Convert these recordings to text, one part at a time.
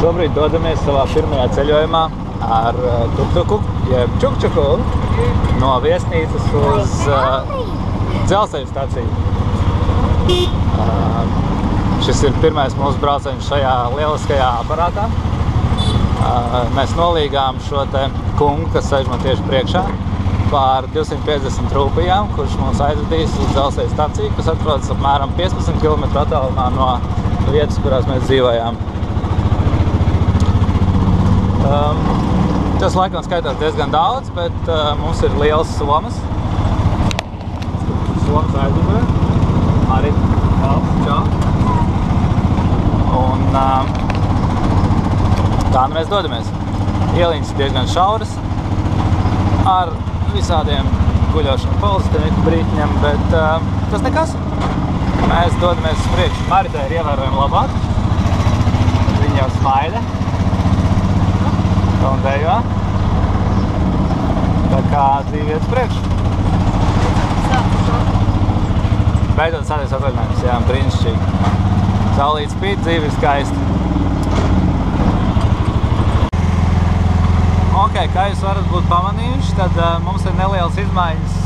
Šobrīd dodamies savā pirmajā ceļojumā ar tuktuku, jeb čukčuku, no viesnīcas uz dzelzceļa staciju. Šis ir pirmais mūsu brauciens šajā lieliskajā aparātā. Mēs nolīgām šo te kungu, kas sēž man tieši priekšā, par 250 rūpijām, kurš mūs aizvedīs uz dzelzceļa staciju, kas atrodas apmēram 15 km attālumā no vietas, kurās mēs dzīvojām. Tas laikam skaitās diezgan daudz, bet mums ir lielas somas. Somas aizmugurē. Arī. Čau. Un tā nu mēs dodamies. Ieliņas diezgan šauras ar visādiem guļošiem polisteniku brītņiem, bet tas nekas. Mēs dodamies uz priekšu. Maritē ir ievērojami labāk. Viņa jau smaida. Un dejo. Tā kā dzīve iet uz priekšu. Beidzot sāties atvaļinājums, jā, brīnišķīgi. Saulīt spīd, dzīve ir skaista. Ok, kā jūs varat būt pamanījuši, tad mums ir nelielas izmaiņas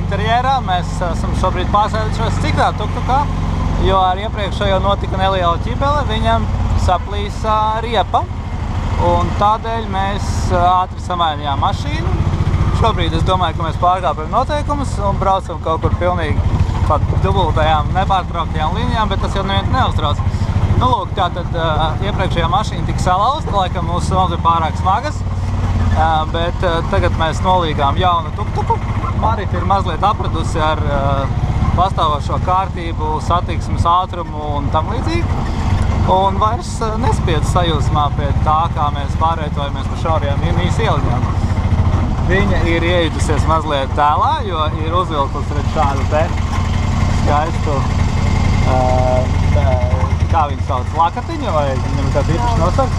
interjerā. Mēs esam šobrīd pārsēdušos citā tuktukā, jo ar iepriekšējo notika neliela ķibele, viņam saplīsa riepa. Un tādēļ mēs ātri samainījām mašīnu. Šobrīd es domāju, ka mēs pārkāpjam noteikumus un braucam kaut kur pilnīgi pat dubultajām, nepārtrauktajām līnijām, bet tas jau neviens neuztrauc. Nu, lūk, tātad iepriekšējā mašīna tika salauzta, laikam mūsu somas ir pārāk smagas, bet tagad mēs nolīgām jaunu tuktuku. Marita ir mazliet apradusi ar pastāvošo kārtību, satiksmes ātrumu un tam līdzīgi. Un vairs nespiedz sajūsmā pie tā, kā mēs pārvietojamies pa šaurajām īsi ieliņām. Viņa ir iejutusies mazliet tēlā, jo ir uzvilkus redz šādu te skaistu, kā viņu sauc, lakatiņu, vai viņam ir kāds īpaši nosauks?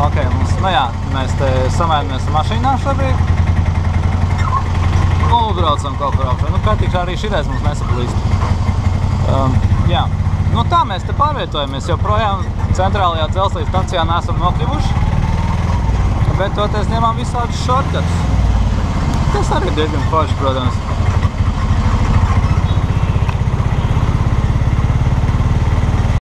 Ok, nu jā, mēs te samainamies mašīnā šobrīd. Un braucam kaut kur augšā. Nu, kā tikšā arī šitais mums nesaplīst. Jā. Nu tā mēs te pārvietojamies, joprojām centrālajā dzelzceļa stacijā neesam nokļuvuši, bet toties ņemam visādus shortcuts. Tas arī ir diezgan forši, protams.